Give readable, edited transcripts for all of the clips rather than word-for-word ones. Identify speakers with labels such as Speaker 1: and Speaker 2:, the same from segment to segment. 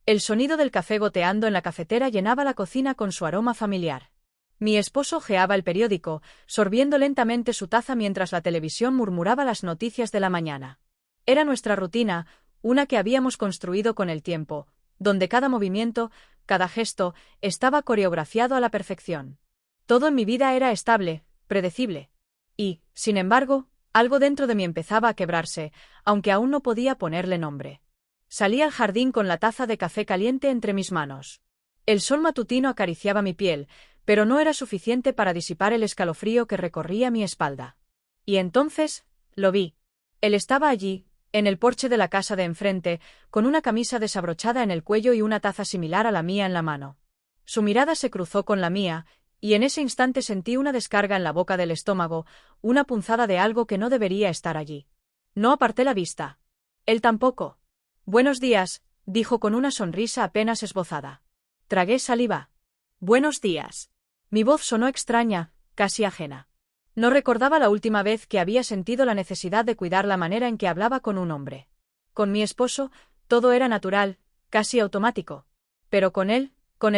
Speaker 1: El sonido del café goteando en la cafetera llenaba la cocina con su aroma familiar. Mi esposo hojeaba el periódico, sorbiendo lentamente su taza mientras la televisión murmuraba las noticias de la mañana. Era nuestra rutina, una que habíamos construido con el tiempo, donde cada movimiento, cada gesto, estaba coreografiado a la perfección. Todo en mi vida era estable, predecible. Y, sin embargo, algo dentro de mí empezaba a quebrarse, aunque aún no podía ponerle nombre. Salí al jardín con la taza de café caliente entre mis manos. El sol matutino acariciaba mi piel, pero no era suficiente para disipar el escalofrío que recorría mi espalda. Y entonces, lo vi. Él estaba allí, en el porche de la casa de enfrente, con una camisa desabrochada en el cuello y una taza similar a la mía en la mano. Su mirada se cruzó con la mía, y en ese instante sentí una descarga en la boca del estómago, una punzada de algo que no debería estar allí. No aparté la vista. Él tampoco. «Buenos días», dijo con una sonrisa apenas esbozada. Tragué saliva. «Buenos días». Mi voz sonó extraña, casi ajena. No recordaba la última vez que había sentido la necesidad de cuidar la manera en que hablaba con un hombre. Con mi esposo, todo era natural, casi automático. Pero con él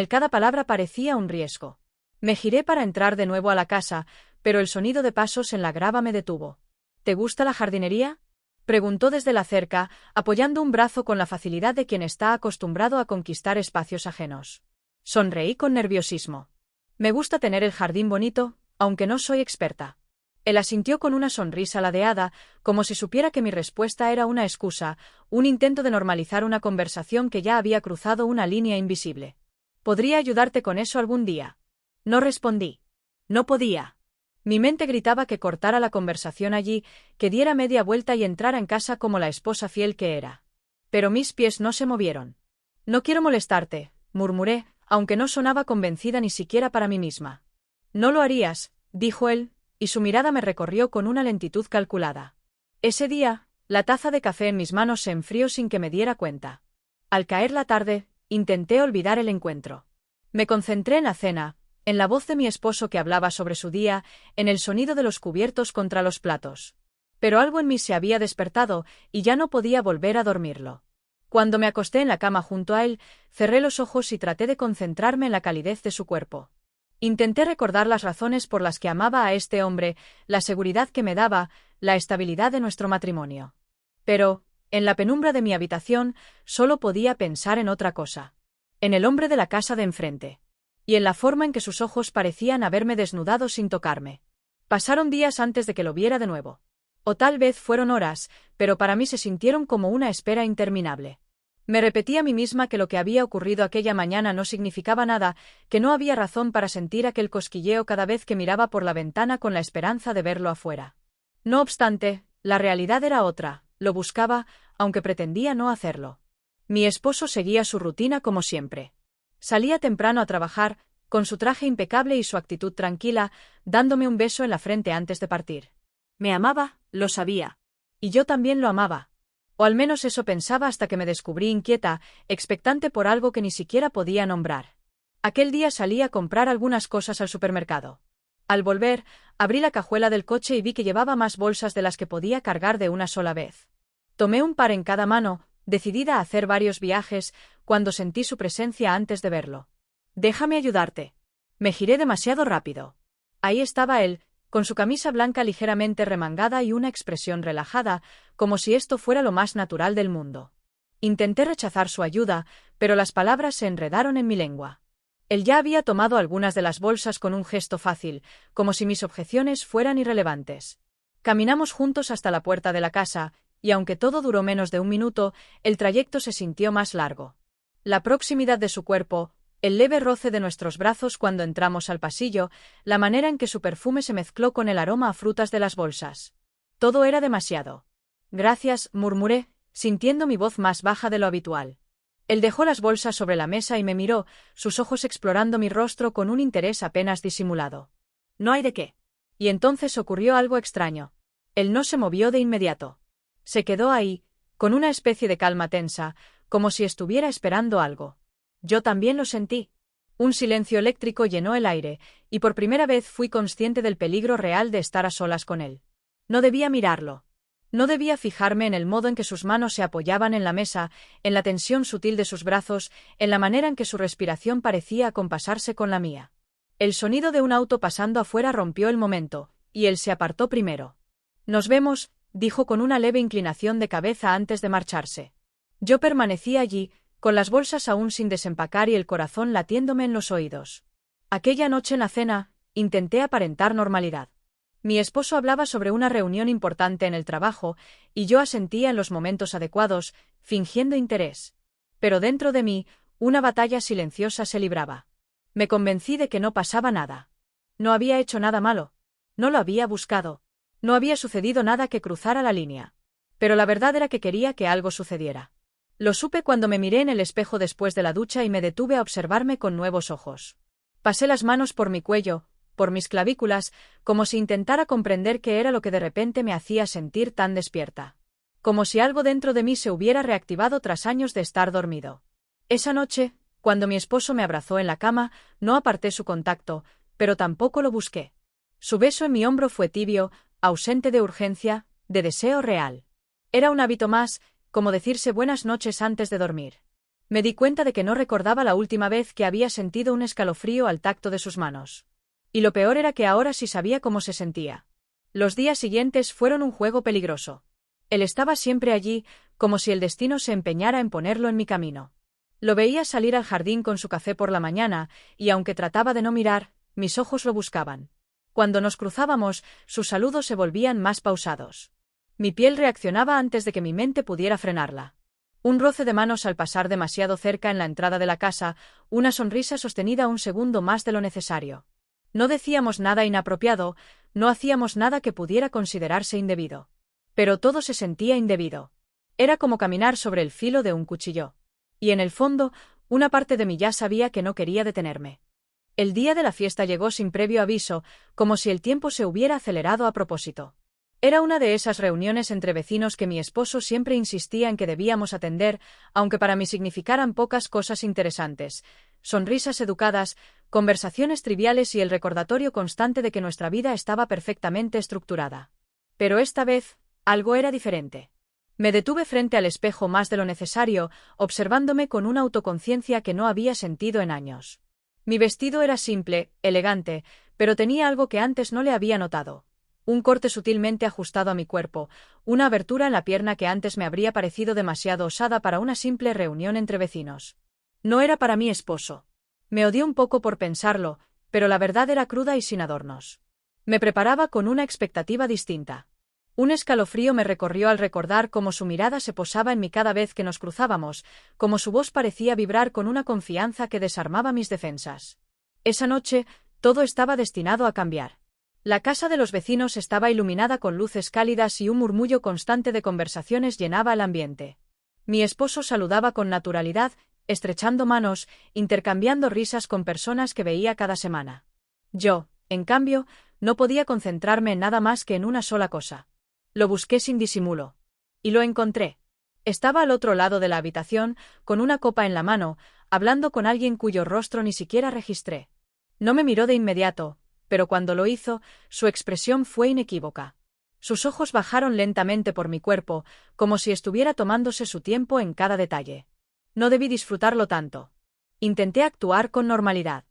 Speaker 1: cada palabra parecía un riesgo. Me giré para entrar de nuevo a la casa, pero el sonido de pasos en la grava me detuvo. «¿Te gusta la jardinería?», preguntó desde la cerca, apoyando un brazo con la facilidad de quien está acostumbrado a conquistar espacios ajenos. Sonreí con nerviosismo. «Me gusta tener el jardín bonito, aunque no soy experta». Él asintió con una sonrisa ladeada, como si supiera que mi respuesta era una excusa, un intento de normalizar una conversación que ya había cruzado una línea invisible. «¿Podría ayudarte con eso algún día?». No respondí. No podía. Mi mente gritaba que cortara la conversación allí, que diera media vuelta y entrara en casa como la esposa fiel que era. Pero mis pies no se movieron. «No quiero molestarte», murmuré, aunque no sonaba convencida ni siquiera para mí misma. «No lo harías», dijo él, y su mirada me recorrió con una lentitud calculada. Ese día, la taza de café en mis manos se enfrió sin que me diera cuenta. Al caer la tarde, intenté olvidar el encuentro. Me concentré en la cena, en la voz de mi esposo que hablaba sobre su día, en el sonido de los cubiertos contra los platos. Pero algo en mí se había despertado, y ya no podía volver a dormirlo. Cuando me acosté en la cama junto a él, cerré los ojos y traté de concentrarme en la calidez de su cuerpo. Intenté recordar las razones por las que amaba a este hombre, la seguridad que me daba, la estabilidad de nuestro matrimonio. Pero, en la penumbra de mi habitación, solo podía pensar en otra cosa. En el hombre de la casa de enfrente. Y en la forma en que sus ojos parecían haberme desnudado sin tocarme. Pasaron días antes de que lo viera de nuevo. O tal vez fueron horas, pero para mí se sintieron como una espera interminable. Me repetí a mí misma que lo que había ocurrido aquella mañana no significaba nada, que no había razón para sentir aquel cosquilleo cada vez que miraba por la ventana con la esperanza de verlo afuera. No obstante, la realidad era otra, lo buscaba, aunque pretendía no hacerlo. Mi esposo seguía su rutina como siempre. Salía temprano a trabajar, con su traje impecable y su actitud tranquila, dándome un beso en la frente antes de partir. Me amaba, lo sabía. Y yo también lo amaba. O al menos eso pensaba hasta que me descubrí inquieta, expectante por algo que ni siquiera podía nombrar. Aquel día salí a comprar algunas cosas al supermercado. Al volver, abrí la cajuela del coche y vi que llevaba más bolsas de las que podía cargar de una sola vez. Tomé un par en cada mano, decidida a hacer varios viajes, cuando sentí su presencia antes de verlo. «Déjame ayudarte». Me giré demasiado rápido. Ahí estaba él, con su camisa blanca ligeramente remangada y una expresión relajada, como si esto fuera lo más natural del mundo. Intenté rechazar su ayuda, pero las palabras se enredaron en mi lengua. Él ya había tomado algunas de las bolsas con un gesto fácil, como si mis objeciones fueran irrelevantes. Caminamos juntos hasta la puerta de la casa, y aunque todo duró menos de un minuto, el trayecto se sintió más largo. La proximidad de su cuerpo, el leve roce de nuestros brazos cuando entramos al pasillo, la manera en que su perfume se mezcló con el aroma a frutas de las bolsas. Todo era demasiado. «Gracias», murmuré, sintiendo mi voz más baja de lo habitual. Él dejó las bolsas sobre la mesa y me miró, sus ojos explorando mi rostro con un interés apenas disimulado. «No hay de qué». Y entonces ocurrió algo extraño. Él no se movió de inmediato. Se quedó ahí, con una especie de calma tensa, como si estuviera esperando algo. Yo también lo sentí. Un silencio eléctrico llenó el aire, y por primera vez fui consciente del peligro real de estar a solas con él. No debía mirarlo. No debía fijarme en el modo en que sus manos se apoyaban en la mesa, en la tensión sutil de sus brazos, en la manera en que su respiración parecía acompasarse con la mía. El sonido de un auto pasando afuera rompió el momento, y él se apartó primero. «Nos vemos», dijo con una leve inclinación de cabeza antes de marcharse. Yo permanecí allí, con las bolsas aún sin desempacar y el corazón latiéndome en los oídos. Aquella noche en la cena, intenté aparentar normalidad. Mi esposo hablaba sobre una reunión importante en el trabajo, y yo asentía en los momentos adecuados, fingiendo interés. Pero dentro de mí, una batalla silenciosa se libraba. Me convencí de que no pasaba nada. No había hecho nada malo. No lo había buscado. No había sucedido nada que cruzara la línea. Pero la verdad era que quería que algo sucediera. Lo supe cuando me miré en el espejo después de la ducha y me detuve a observarme con nuevos ojos. Pasé las manos por mi cuello, por mis clavículas, como si intentara comprender qué era lo que de repente me hacía sentir tan despierta. Como si algo dentro de mí se hubiera reactivado tras años de estar dormido. Esa noche, cuando mi esposo me abrazó en la cama, no aparté su contacto, pero tampoco lo busqué. Su beso en mi hombro fue tibio, ausente de urgencia, de deseo real. Era un hábito más, como decirse buenas noches antes de dormir. Me di cuenta de que no recordaba la última vez que había sentido un escalofrío al tacto de sus manos. Y lo peor era que ahora sí sabía cómo se sentía. Los días siguientes fueron un juego peligroso. Él estaba siempre allí, como si el destino se empeñara en ponerlo en mi camino. Lo veía salir al jardín con su café por la mañana, y aunque trataba de no mirar, mis ojos lo buscaban. Cuando nos cruzábamos, sus saludos se volvían más pausados. Mi piel reaccionaba antes de que mi mente pudiera frenarla. Un roce de manos al pasar demasiado cerca en la entrada de la casa, una sonrisa sostenida un segundo más de lo necesario. No decíamos nada inapropiado, no hacíamos nada que pudiera considerarse indebido. Pero todo se sentía indebido. Era como caminar sobre el filo de un cuchillo. Y en el fondo, una parte de mí ya sabía que no quería detenerme. El día de la fiesta llegó sin previo aviso, como si el tiempo se hubiera acelerado a propósito. Era una de esas reuniones entre vecinos que mi esposo siempre insistía en que debíamos atender, aunque para mí significaran pocas cosas interesantes. Sonrisas educadas, conversaciones triviales y el recordatorio constante de que nuestra vida estaba perfectamente estructurada. Pero esta vez, algo era diferente. Me detuve frente al espejo más de lo necesario, observándome con una autoconciencia que no había sentido en años. Mi vestido era simple, elegante, pero tenía algo que antes no le había notado. Un corte sutilmente ajustado a mi cuerpo, una abertura en la pierna que antes me habría parecido demasiado osada para una simple reunión entre vecinos. No era para mi esposo. Me odié un poco por pensarlo, pero la verdad era cruda y sin adornos. Me preparaba con una expectativa distinta. Un escalofrío me recorrió al recordar cómo su mirada se posaba en mí cada vez que nos cruzábamos, cómo su voz parecía vibrar con una confianza que desarmaba mis defensas. Esa noche, todo estaba destinado a cambiar. La casa de los vecinos estaba iluminada con luces cálidas y un murmullo constante de conversaciones llenaba el ambiente. Mi esposo saludaba con naturalidad, estrechando manos, intercambiando risas con personas que veía cada semana. Yo, en cambio, no podía concentrarme en nada más que en una sola cosa. Lo busqué sin disimulo. Y lo encontré. Estaba al otro lado de la habitación, con una copa en la mano, hablando con alguien cuyo rostro ni siquiera registré. No me miró de inmediato, pero cuando lo hizo, su expresión fue inequívoca. Sus ojos bajaron lentamente por mi cuerpo, como si estuviera tomándose su tiempo en cada detalle. No debí disfrutarlo tanto. Intenté actuar con normalidad.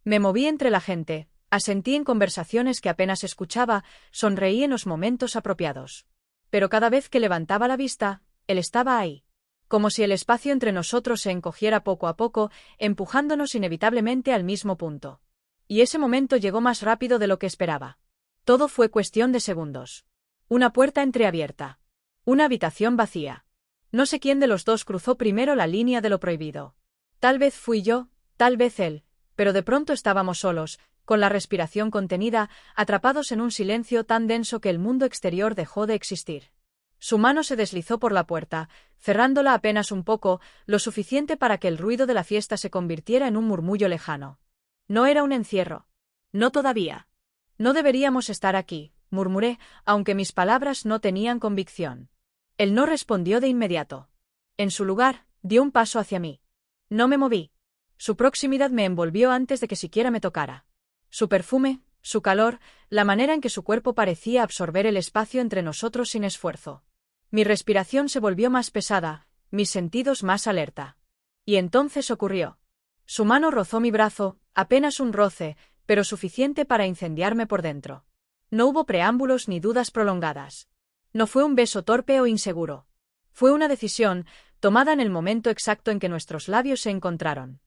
Speaker 1: Me moví entre la gente, asentí en conversaciones que apenas escuchaba, sonreí en los momentos apropiados. Pero cada vez que levantaba la vista, él estaba ahí. Como si el espacio entre nosotros se encogiera poco a poco, empujándonos inevitablemente al mismo punto. Y ese momento llegó más rápido de lo que esperaba. Todo fue cuestión de segundos. Una puerta entreabierta. Una habitación vacía. No sé quién de los dos cruzó primero la línea de lo prohibido. Tal vez fui yo, tal vez él, pero de pronto estábamos solos, con la respiración contenida, atrapados en un silencio tan denso que el mundo exterior dejó de existir. Su mano se deslizó por la puerta, cerrándola apenas un poco, lo suficiente para que el ruido de la fiesta se convirtiera en un murmullo lejano. No era un encierro. No todavía. No deberíamos estar aquí, murmuré, aunque mis palabras no tenían convicción. Él no respondió de inmediato. En su lugar, dio un paso hacia mí. No me moví. Su proximidad me envolvió antes de que siquiera me tocara. Su perfume, su calor, la manera en que su cuerpo parecía absorber el espacio entre nosotros sin esfuerzo. Mi respiración se volvió más pesada, mis sentidos más alerta. Y entonces ocurrió. Su mano rozó mi brazo, apenas un roce, pero suficiente para incendiarme por dentro. No hubo preámbulos ni dudas prolongadas. No fue un beso torpe o inseguro. Fue una decisión, tomada en el momento exacto en que nuestros labios se encontraron.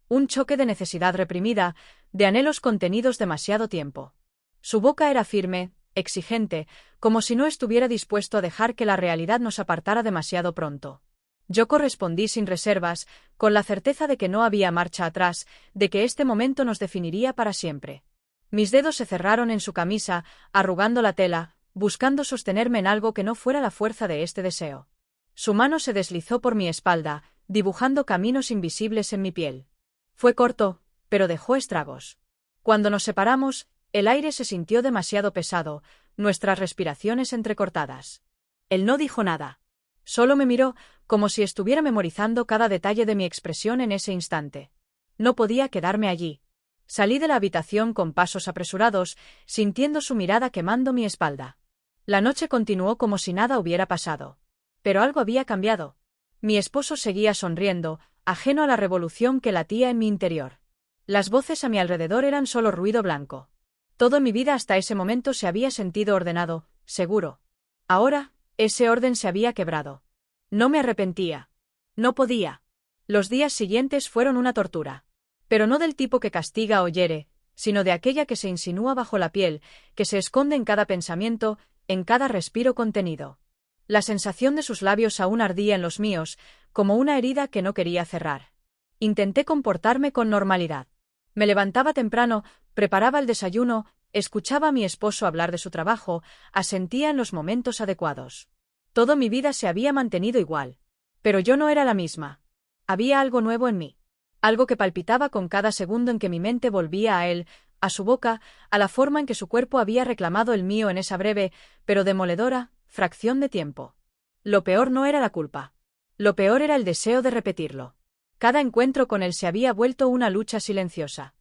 Speaker 1: Un choque de necesidad reprimida, de anhelos contenidos demasiado tiempo. Su boca era firme, exigente, como si no estuviera dispuesto a dejar que la realidad nos apartara demasiado pronto. Yo correspondí sin reservas, con la certeza de que no había marcha atrás, de que este momento nos definiría para siempre. Mis dedos se cerraron en su camisa, arrugando la tela, buscando sostenerme en algo que no fuera la fuerza de este deseo. Su mano se deslizó por mi espalda, dibujando caminos invisibles en mi piel. Fue corto, pero dejó estragos. Cuando nos separamos, el aire se sintió demasiado pesado, nuestras respiraciones entrecortadas. Él no dijo nada. Solo me miró, como si estuviera memorizando cada detalle de mi expresión en ese instante. No podía quedarme allí. Salí de la habitación con pasos apresurados, sintiendo su mirada quemando mi espalda. La noche continuó como si nada hubiera pasado. Pero algo había cambiado. Mi esposo seguía sonriendo, ajeno a la revolución que latía en mi interior. Las voces a mi alrededor eran solo ruido blanco. Todo en mi vida hasta ese momento se había sentido ordenado, seguro. Ahora, ese orden se había quebrado. No me arrepentía. No podía. Los días siguientes fueron una tortura. Pero no del tipo que castiga o hiere, sino de aquella que se insinúa bajo la piel, que se esconde en cada pensamiento, en cada respiro contenido. La sensación de sus labios aún ardía en los míos, como una herida que no quería cerrar. Intenté comportarme con normalidad. Me levantaba temprano, preparaba el desayuno, escuchaba a mi esposo hablar de su trabajo, asentía en los momentos adecuados. Toda mi vida se había mantenido igual. Pero yo no era la misma. Había algo nuevo en mí. Algo que palpitaba con cada segundo en que mi mente volvía a él, a su boca, a la forma en que su cuerpo había reclamado el mío en esa breve, pero demoledora, fracción de tiempo. Lo peor no era la culpa. Lo peor era el deseo de repetirlo. Cada encuentro con él se había vuelto una lucha silenciosa.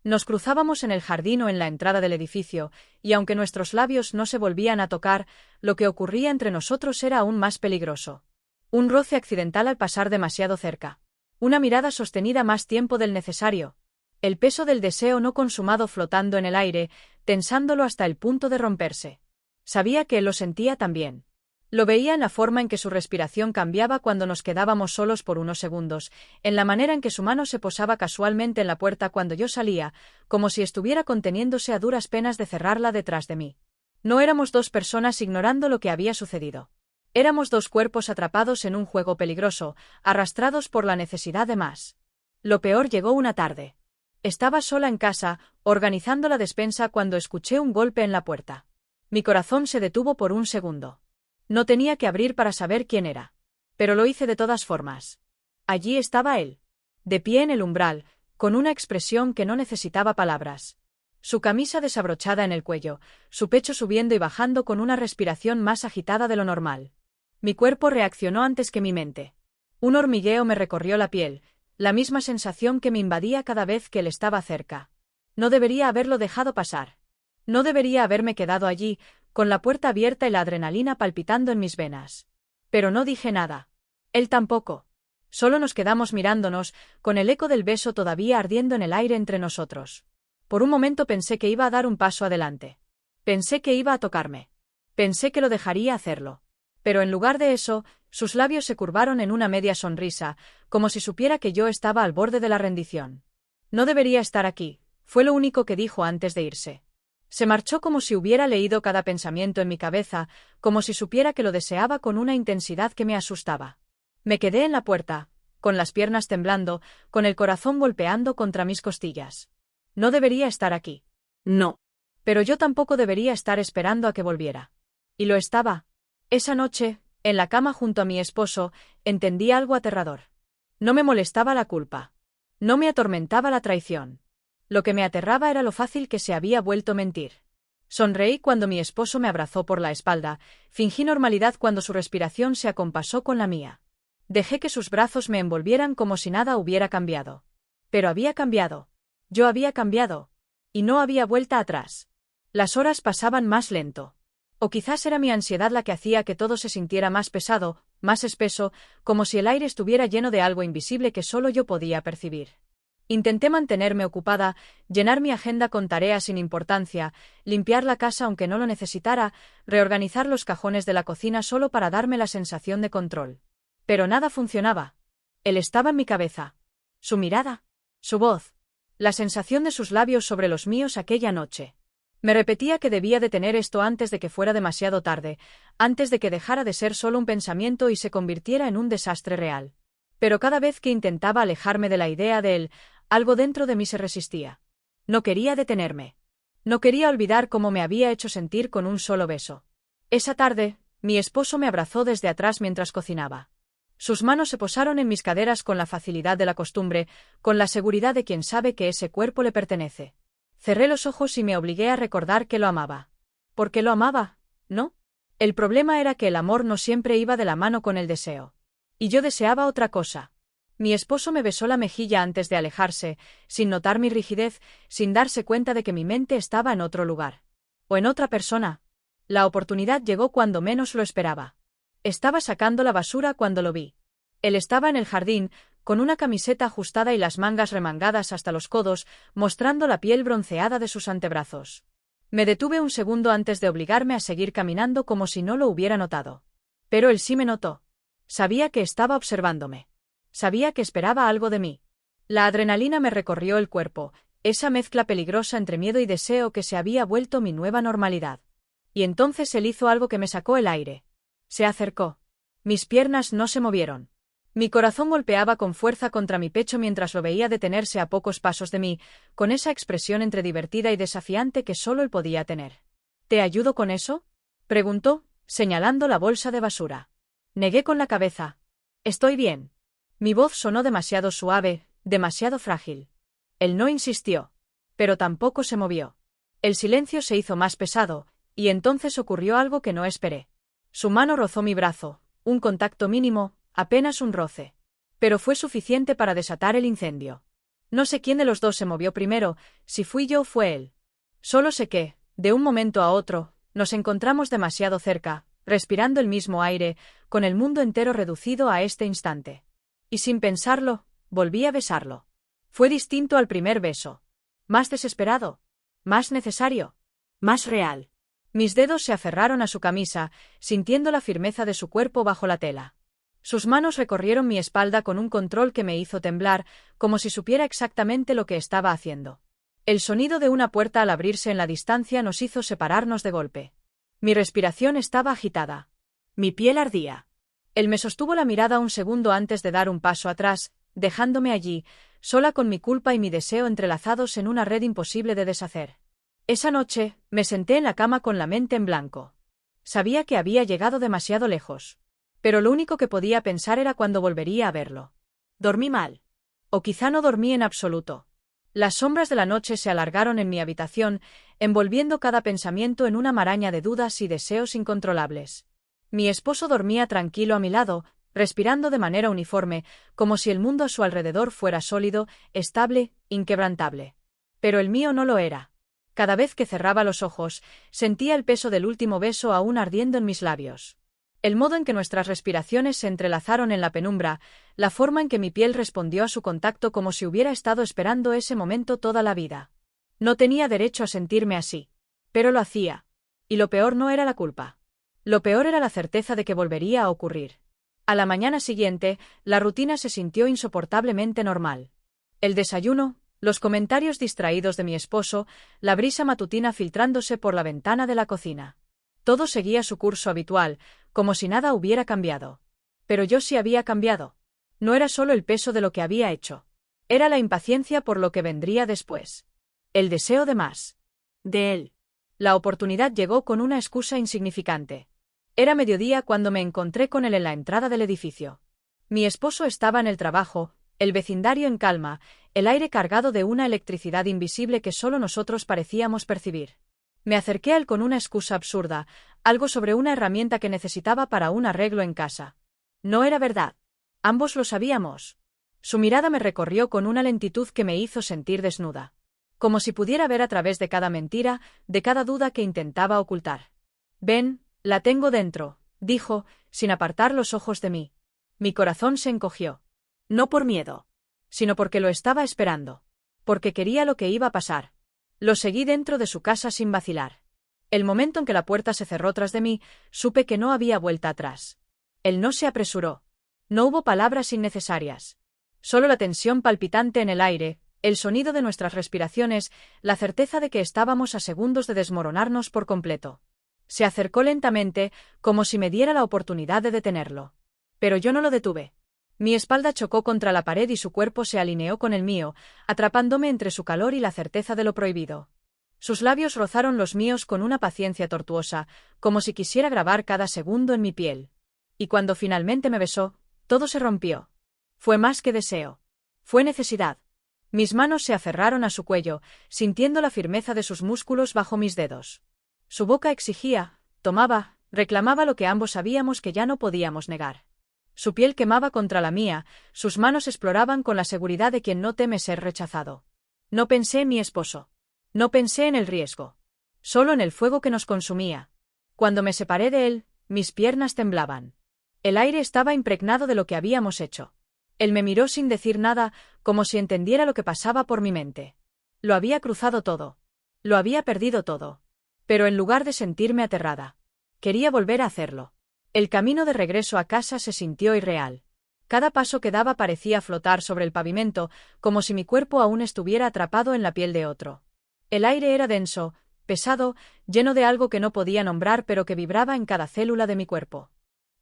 Speaker 1: Nos cruzábamos en el jardín o en la entrada del edificio, y aunque nuestros labios no se volvían a tocar, lo que ocurría entre nosotros era aún más peligroso. Un roce accidental al pasar demasiado cerca. Una mirada sostenida más tiempo del necesario. El peso del deseo no consumado flotando en el aire, tensándolo hasta el punto de romperse. Sabía que él lo sentía también. Lo veía en la forma en que su respiración cambiaba cuando nos quedábamos solos por unos segundos, en la manera en que su mano se posaba casualmente en la puerta cuando yo salía, como si estuviera conteniéndose a duras penas de cerrarla detrás de mí. No éramos dos personas ignorando lo que había sucedido. Éramos dos cuerpos atrapados en un juego peligroso, arrastrados por la necesidad de más. Lo peor llegó una tarde. Estaba sola en casa, organizando la despensa cuando escuché un golpe en la puerta. Mi corazón se detuvo por un segundo. No tenía que abrir para saber quién era. Pero lo hice de todas formas. Allí estaba él. De pie en el umbral, con una expresión que no necesitaba palabras. Su camisa desabrochada en el cuello, su pecho subiendo y bajando con una respiración más agitada de lo normal. Mi cuerpo reaccionó antes que mi mente. Un hormigueo me recorrió la piel, la misma sensación que me invadía cada vez que él estaba cerca. No debería haberlo dejado pasar. No debería haberme quedado allí, con la puerta abierta y la adrenalina palpitando en mis venas. Pero no dije nada. Él tampoco. Solo nos quedamos mirándonos, con el eco del beso todavía ardiendo en el aire entre nosotros. Por un momento pensé que iba a dar un paso adelante. Pensé que iba a tocarme. Pensé que lo dejaría hacerlo. Pero en lugar de eso, sus labios se curvaron en una media sonrisa, como si supiera que yo estaba al borde de la rendición. No debería estar aquí, fue lo único que dijo antes de irse. Se marchó como si hubiera leído cada pensamiento en mi cabeza, como si supiera que lo deseaba con una intensidad que me asustaba. Me quedé en la puerta, con las piernas temblando, con el corazón golpeando contra mis costillas. No debería estar aquí. No. Pero yo tampoco debería estar esperando a que volviera. Y lo estaba. Esa noche, en la cama junto a mi esposo, entendí algo aterrador. No me molestaba la culpa. No me atormentaba la traición. Lo que me aterraba era lo fácil que se había vuelto mentir. Sonreí cuando mi esposo me abrazó por la espalda, fingí normalidad cuando su respiración se acompasó con la mía. Dejé que sus brazos me envolvieran como si nada hubiera cambiado. Pero había cambiado. Yo había cambiado. Y no había vuelta atrás. Las horas pasaban más lento. O quizás era mi ansiedad la que hacía que todo se sintiera más pesado, más espeso, como si el aire estuviera lleno de algo invisible que solo yo podía percibir. Intenté mantenerme ocupada, llenar mi agenda con tareas sin importancia, limpiar la casa aunque no lo necesitara, reorganizar los cajones de la cocina solo para darme la sensación de control. Pero nada funcionaba. Él estaba en mi cabeza. Su mirada, su voz, la sensación de sus labios sobre los míos aquella noche. Me repetía que debía detener esto antes de que fuera demasiado tarde, antes de que dejara de ser solo un pensamiento y se convirtiera en un desastre real. Pero cada vez que intentaba alejarme de la idea de él, algo dentro de mí se resistía. No quería detenerme. No quería olvidar cómo me había hecho sentir con un solo beso. Esa tarde, mi esposo me abrazó desde atrás mientras cocinaba. Sus manos se posaron en mis caderas con la facilidad de la costumbre, con la seguridad de quien sabe que ese cuerpo le pertenece. Cerré los ojos y me obligué a recordar que lo amaba. Porque lo amaba, ¿no? El problema era que el amor no siempre iba de la mano con el deseo. Y yo deseaba otra cosa. Mi esposo me besó la mejilla antes de alejarse, sin notar mi rigidez, sin darse cuenta de que mi mente estaba en otro lugar. O en otra persona. La oportunidad llegó cuando menos lo esperaba. Estaba sacando la basura cuando lo vi. Él estaba en el jardín, con una camiseta ajustada y las mangas remangadas hasta los codos, mostrando la piel bronceada de sus antebrazos. Me detuve un segundo antes de obligarme a seguir caminando como si no lo hubiera notado. Pero él sí me notó. Sabía que estaba observándome. Sabía que esperaba algo de mí. La adrenalina me recorrió el cuerpo, esa mezcla peligrosa entre miedo y deseo que se había vuelto mi nueva normalidad. Y entonces él hizo algo que me sacó el aire. Se acercó. Mis piernas no se movieron. Mi corazón golpeaba con fuerza contra mi pecho mientras lo veía detenerse a pocos pasos de mí, con esa expresión entre divertida y desafiante que solo él podía tener. ¿Te ayudo con eso?, preguntó, señalando la bolsa de basura. Negué con la cabeza. Estoy bien. Mi voz sonó demasiado suave, demasiado frágil. Él no insistió. Pero tampoco se movió. El silencio se hizo más pesado, y entonces ocurrió algo que no esperé. Su mano rozó mi brazo, un contacto mínimo, apenas un roce. Pero fue suficiente para desatar el incendio. No sé quién de los dos se movió primero, si fui yo o fue él. Solo sé que, de un momento a otro, nos encontramos demasiado cerca, respirando el mismo aire, con el mundo entero reducido a este instante. Y sin pensarlo, volví a besarlo. Fue distinto al primer beso. Más desesperado. Más necesario. Más real. Mis dedos se aferraron a su camisa, sintiendo la firmeza de su cuerpo bajo la tela. Sus manos recorrieron mi espalda con un control que me hizo temblar, como si supiera exactamente lo que estaba haciendo. El sonido de una puerta al abrirse en la distancia nos hizo separarnos de golpe. Mi respiración estaba agitada. Mi piel ardía. Él me sostuvo la mirada un segundo antes de dar un paso atrás, dejándome allí, sola con mi culpa y mi deseo entrelazados en una red imposible de deshacer. Esa noche, me senté en la cama con la mente en blanco. Sabía que había llegado demasiado lejos. Pero lo único que podía pensar era cuándo volvería a verlo. Dormí mal. O quizá no dormí en absoluto. Las sombras de la noche se alargaron en mi habitación, envolviendo cada pensamiento en una maraña de dudas y deseos incontrolables. Mi esposo dormía tranquilo a mi lado, respirando de manera uniforme, como si el mundo a su alrededor fuera sólido, estable, inquebrantable. Pero el mío no lo era. Cada vez que cerraba los ojos, sentía el peso del último beso aún ardiendo en mis labios. El modo en que nuestras respiraciones se entrelazaron en la penumbra, la forma en que mi piel respondió a su contacto como si hubiera estado esperando ese momento toda la vida. No tenía derecho a sentirme así. Pero lo hacía. Y lo peor no era la culpa. Lo peor era la certeza de que volvería a ocurrir. A la mañana siguiente, la rutina se sintió insoportablemente normal. El desayuno, los comentarios distraídos de mi esposo, la brisa matutina filtrándose por la ventana de la cocina. Todo seguía su curso habitual, como si nada hubiera cambiado. Pero yo sí había cambiado. No era solo el peso de lo que había hecho. Era la impaciencia por lo que vendría después. El deseo de más. De él. La oportunidad llegó con una excusa insignificante. Era mediodía cuando me encontré con él en la entrada del edificio. Mi esposo estaba en el trabajo, el vecindario en calma, el aire cargado de una electricidad invisible que solo nosotros parecíamos percibir. Me acerqué a él con una excusa absurda, algo sobre una herramienta que necesitaba para un arreglo en casa. No era verdad. Ambos lo sabíamos. Su mirada me recorrió con una lentitud que me hizo sentir desnuda. Como si pudiera ver a través de cada mentira, de cada duda que intentaba ocultar. Ven, la tengo dentro, dijo, sin apartar los ojos de mí. Mi corazón se encogió. No por miedo, sino porque lo estaba esperando. Porque quería lo que iba a pasar. Lo seguí dentro de su casa sin vacilar. El momento en que la puerta se cerró tras de mí, supe que no había vuelta atrás. Él no se apresuró. No hubo palabras innecesarias. Solo la tensión palpitante en el aire, el sonido de nuestras respiraciones, la certeza de que estábamos a segundos de desmoronarnos por completo. Se acercó lentamente, como si me diera la oportunidad de detenerlo. Pero yo no lo detuve. Mi espalda chocó contra la pared y su cuerpo se alineó con el mío, atrapándome entre su calor y la certeza de lo prohibido. Sus labios rozaron los míos con una paciencia tortuosa, como si quisiera grabar cada segundo en mi piel. Y cuando finalmente me besó, todo se rompió. Fue más que deseo. Fue necesidad. Mis manos se aferraron a su cuello, sintiendo la firmeza de sus músculos bajo mis dedos. Su boca exigía, tomaba, reclamaba lo que ambos sabíamos que ya no podíamos negar. Su piel quemaba contra la mía, sus manos exploraban con la seguridad de quien no teme ser rechazado. No pensé en mi esposo. No pensé en el riesgo. Solo en el fuego que nos consumía. Cuando me separé de él, mis piernas temblaban. El aire estaba impregnado de lo que habíamos hecho. Él me miró sin decir nada, como si entendiera lo que pasaba por mi mente. Lo había cruzado todo. Lo había perdido todo. Pero en lugar de sentirme aterrada, quería volver a hacerlo. El camino de regreso a casa se sintió irreal. Cada paso que daba parecía flotar sobre el pavimento, como si mi cuerpo aún estuviera atrapado en la piel de otro. El aire era denso, pesado, lleno de algo que no podía nombrar pero que vibraba en cada célula de mi cuerpo.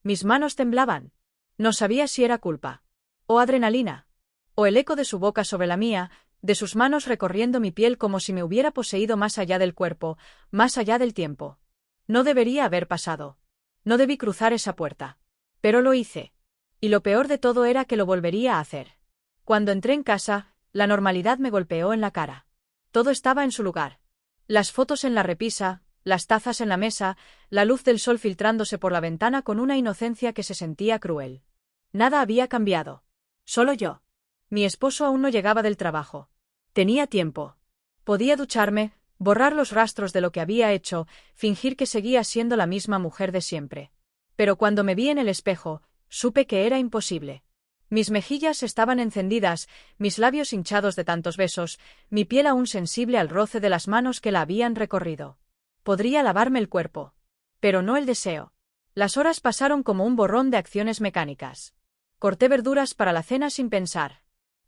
Speaker 1: Mis manos temblaban. No sabía si era culpa, o adrenalina, o el eco de su boca sobre la mía, de sus manos recorriendo mi piel como si me hubiera poseído más allá del cuerpo, más allá del tiempo. No debería haber pasado. No debí cruzar esa puerta. Pero lo hice. Y lo peor de todo era que lo volvería a hacer. Cuando entré en casa, la normalidad me golpeó en la cara. Todo estaba en su lugar. Las fotos en la repisa, las tazas en la mesa, la luz del sol filtrándose por la ventana con una inocencia que se sentía cruel. Nada había cambiado. Solo yo. Mi esposo aún no llegaba del trabajo. Tenía tiempo. Podía ducharme, borrar los rastros de lo que había hecho, fingir que seguía siendo la misma mujer de siempre. Pero cuando me vi en el espejo, supe que era imposible. Mis mejillas estaban encendidas, mis labios hinchados de tantos besos, mi piel aún sensible al roce de las manos que la habían recorrido. Podría lavarme el cuerpo. Pero no el deseo. Las horas pasaron como un borrón de acciones mecánicas. Corté verduras para la cena sin pensar.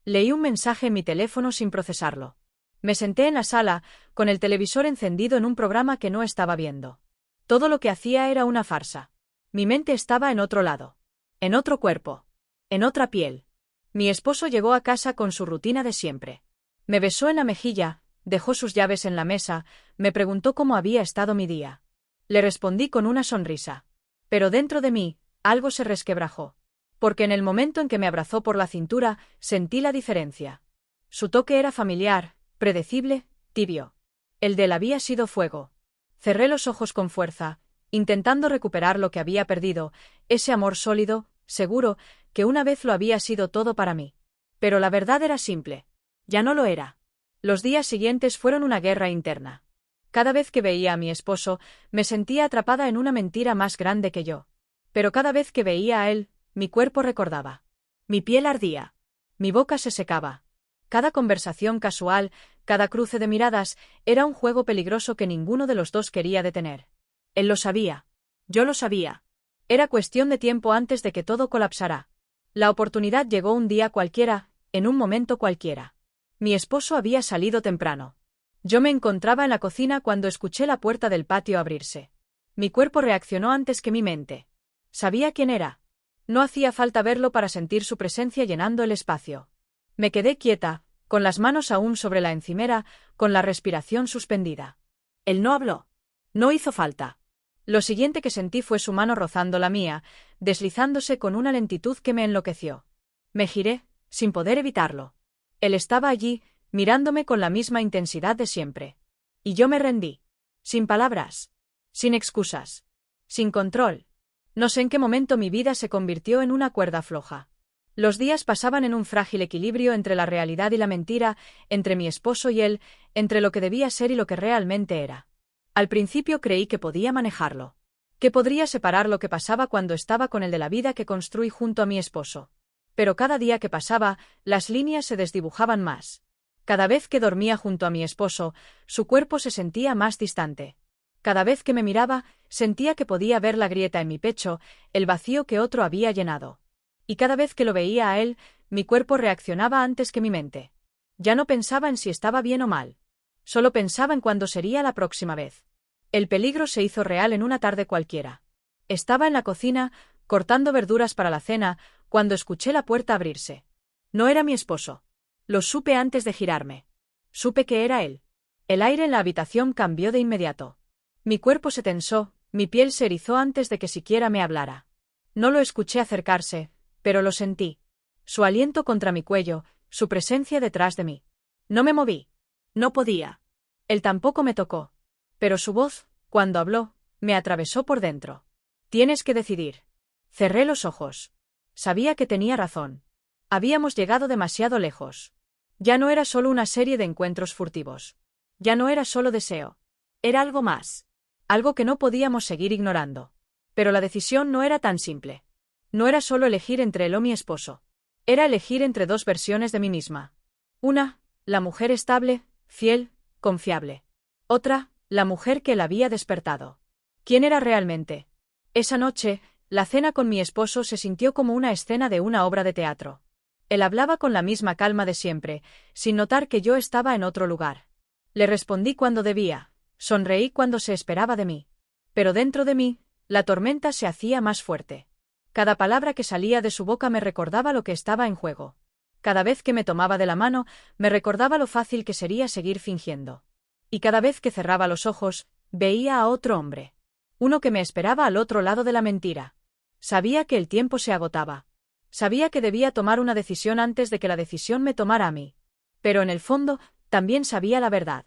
Speaker 1: Leí un mensaje en mi teléfono sin procesarlo. Me senté en la sala, con el televisor encendido en un programa que no estaba viendo. Todo lo que hacía era una farsa. Mi mente estaba en otro lado. En otro cuerpo. En otra piel. Mi esposo llegó a casa con su rutina de siempre. Me besó en la mejilla, dejó sus llaves en la mesa, me preguntó cómo había estado mi día. Le respondí con una sonrisa. Pero dentro de mí, algo se resquebrajó. Porque en el momento en que me abrazó por la cintura, sentí la diferencia. Su toque era familiar, predecible, tibio. El de él había sido fuego. Cerré los ojos con fuerza, intentando recuperar lo que había perdido, ese amor sólido, seguro, que una vez lo había sido todo para mí. Pero la verdad era simple. Ya no lo era. Los días siguientes fueron una guerra interna. Cada vez que veía a mi esposo, me sentía atrapada en una mentira más grande que yo. Pero cada vez que veía a él, mi cuerpo recordaba. Mi piel ardía. Mi boca se secaba. Cada conversación casual, cada cruce de miradas, era un juego peligroso que ninguno de los dos quería detener. Él lo sabía. Yo lo sabía. Era cuestión de tiempo antes de que todo colapsara. La oportunidad llegó un día cualquiera, en un momento cualquiera. Mi esposo había salido temprano. Yo me encontraba en la cocina cuando escuché la puerta del patio abrirse. Mi cuerpo reaccionó antes que mi mente. Sabía quién era. No hacía falta verlo para sentir su presencia llenando el espacio. Me quedé quieta, con las manos aún sobre la encimera, con la respiración suspendida. Él no habló. No hizo falta. Lo siguiente que sentí fue su mano rozando la mía, deslizándose con una lentitud que me enloqueció. Me giré, sin poder evitarlo. Él estaba allí, mirándome con la misma intensidad de siempre. Y yo me rendí. Sin palabras. Sin excusas. Sin control. No sé en qué momento mi vida se convirtió en una cuerda floja. Los días pasaban en un frágil equilibrio entre la realidad y la mentira, entre mi esposo y él, entre lo que debía ser y lo que realmente era. Al principio creí que podía manejarlo. ¿Qué podría separar lo que pasaba cuando estaba con el de la vida que construí junto a mi esposo? Pero cada día que pasaba, las líneas se desdibujaban más. Cada vez que dormía junto a mi esposo, su cuerpo se sentía más distante. Cada vez que me miraba, sentía que podía ver la grieta en mi pecho, el vacío que otro había llenado. Y cada vez que lo veía a él, mi cuerpo reaccionaba antes que mi mente. Ya no pensaba en si estaba bien o mal. Solo pensaba en cuándo sería la próxima vez. El peligro se hizo real en una tarde cualquiera. Estaba en la cocina, cortando verduras para la cena, cuando escuché la puerta abrirse. No era mi esposo. Lo supe antes de girarme. Supe que era él. El aire en la habitación cambió de inmediato. Mi cuerpo se tensó, mi piel se erizó antes de que siquiera me hablara. No lo escuché acercarse, pero lo sentí. Su aliento contra mi cuello, su presencia detrás de mí. No me moví. No podía. Él tampoco me tocó. Pero su voz, cuando habló, me atravesó por dentro. Tienes que decidir. Cerré los ojos. Sabía que tenía razón. Habíamos llegado demasiado lejos. Ya no era solo una serie de encuentros furtivos. Ya no era solo deseo. Era algo más. Algo que no podíamos seguir ignorando. Pero la decisión no era tan simple. No era solo elegir entre él o mi esposo. Era elegir entre dos versiones de mí misma. Una, la mujer estable, fiel, confiable. Otra, la mujer que la había despertado. ¿Quién era realmente? Esa noche, la cena con mi esposo se sintió como una escena de una obra de teatro. Él hablaba con la misma calma de siempre, sin notar que yo estaba en otro lugar. Le respondí cuando debía, sonreí cuando se esperaba de mí. Pero dentro de mí, la tormenta se hacía más fuerte. Cada palabra que salía de su boca me recordaba lo que estaba en juego. Cada vez que me tomaba de la mano, me recordaba lo fácil que sería seguir fingiendo. Y cada vez que cerraba los ojos, veía a otro hombre. Uno que me esperaba al otro lado de la mentira. Sabía que el tiempo se agotaba. Sabía que debía tomar una decisión antes de que la decisión me tomara a mí. Pero en el fondo, también sabía la verdad.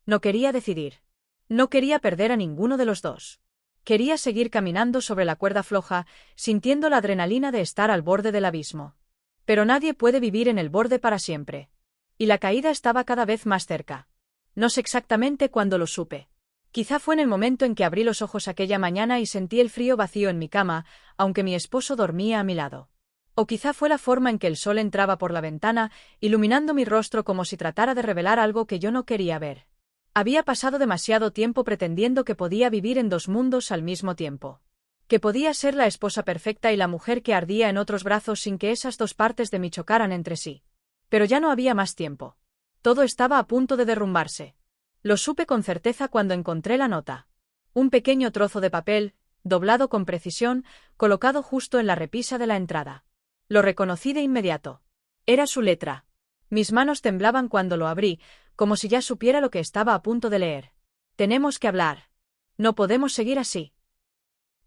Speaker 1: No quería decidir. No quería perder a ninguno de los dos. Quería seguir caminando sobre la cuerda floja, sintiendo la adrenalina de estar al borde del abismo. Pero nadie puede vivir en el borde para siempre. Y la caída estaba cada vez más cerca. No sé exactamente cuándo lo supe. Quizá fue en el momento en que abrí los ojos aquella mañana y sentí el frío vacío en mi cama, aunque mi esposo dormía a mi lado. O quizá fue la forma en que el sol entraba por la ventana, iluminando mi rostro como si tratara de revelar algo que yo no quería ver. Había pasado demasiado tiempo pretendiendo que podía vivir en dos mundos al mismo tiempo. Que podía ser la esposa perfecta y la mujer que ardía en otros brazos sin que esas dos partes de mí chocaran entre sí. Pero ya no había más tiempo. Todo estaba a punto de derrumbarse. Lo supe con certeza cuando encontré la nota. Un pequeño trozo de papel, doblado con precisión, colocado justo en la repisa de la entrada. Lo reconocí de inmediato. Era su letra. Mis manos temblaban cuando lo abrí, como si ya supiera lo que estaba a punto de leer. Tenemos que hablar. No podemos seguir así.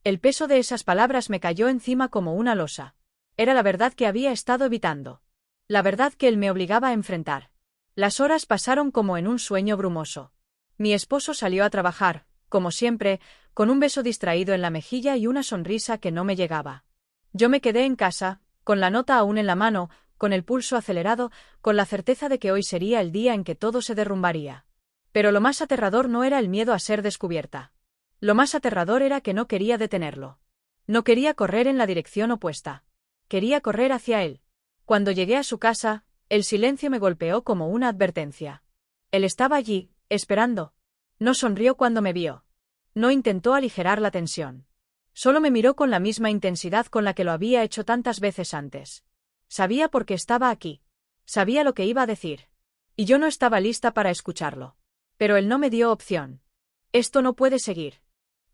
Speaker 1: El peso de esas palabras me cayó encima como una losa. Era la verdad que había estado evitando. La verdad que él me obligaba a enfrentar. Las horas pasaron como en un sueño brumoso. Mi esposo salió a trabajar, como siempre, con un beso distraído en la mejilla y una sonrisa que no me llegaba. Yo me quedé en casa, con la nota aún en la mano, con el pulso acelerado, con la certeza de que hoy sería el día en que todo se derrumbaría. Pero lo más aterrador no era el miedo a ser descubierta. Lo más aterrador era que no quería detenerlo. No quería correr en la dirección opuesta. Quería correr hacia él. Cuando llegué a su casa, el silencio me golpeó como una advertencia. Él estaba allí, esperando. No sonrió cuando me vio. No intentó aligerar la tensión. Solo me miró con la misma intensidad con la que lo había hecho tantas veces antes. Sabía por qué estaba aquí. Sabía lo que iba a decir. Y yo no estaba lista para escucharlo. Pero él no me dio opción. Esto no puede seguir.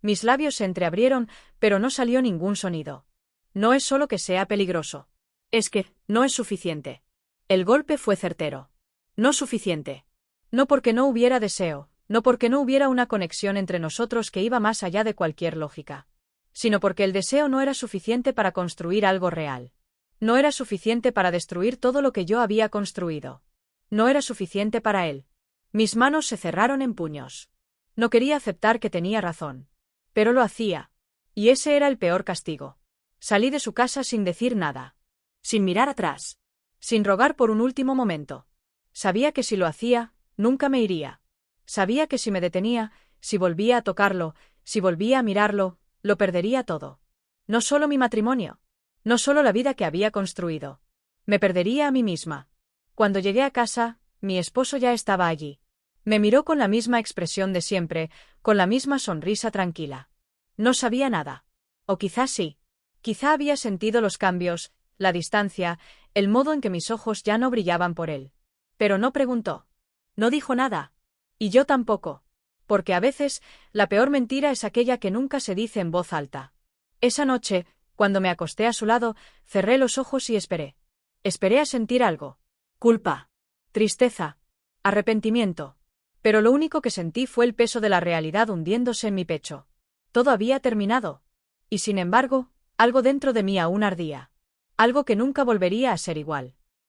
Speaker 1: Mis labios se entreabrieron, pero no salió ningún sonido. No es solo que sea peligroso. Es que, no es suficiente. El golpe fue certero. No suficiente. No porque no hubiera deseo, no porque no hubiera una conexión entre nosotros que iba más allá de cualquier lógica. Sino porque el deseo no era suficiente para construir algo real. No era suficiente para destruir todo lo que yo había construido. No era suficiente para él. Mis manos se cerraron en puños. No quería aceptar que tenía razón. Pero lo hacía. Y ese era el peor castigo. Salí de su casa sin decir nada. Sin mirar atrás. Sin rogar por un último momento. Sabía que si lo hacía, nunca me iría. Sabía que si me detenía, si volvía a tocarlo, si volvía a mirarlo, Lo perdería todo. No solo mi matrimonio. No solo la vida que había construido. Me perdería a mí misma. Cuando llegué a casa, mi esposo ya estaba allí. Me miró con la misma expresión de siempre, con la misma sonrisa tranquila. No sabía nada. O quizás sí. Quizá había sentido los cambios, la distancia, el modo en que mis ojos ya no brillaban por él. Pero no preguntó. No dijo nada. Y yo tampoco. Porque a veces, la peor mentira es aquella que nunca se dice en voz alta. Esa noche, cuando me acosté a su lado, cerré los ojos y esperé. Esperé a sentir algo. Culpa. Tristeza. Arrepentimiento. Pero lo único que sentí fue el peso de la realidad hundiéndose en mi pecho. Todo había terminado. Y sin embargo, algo dentro de mí aún ardía. Algo que nunca volvería a ser igual.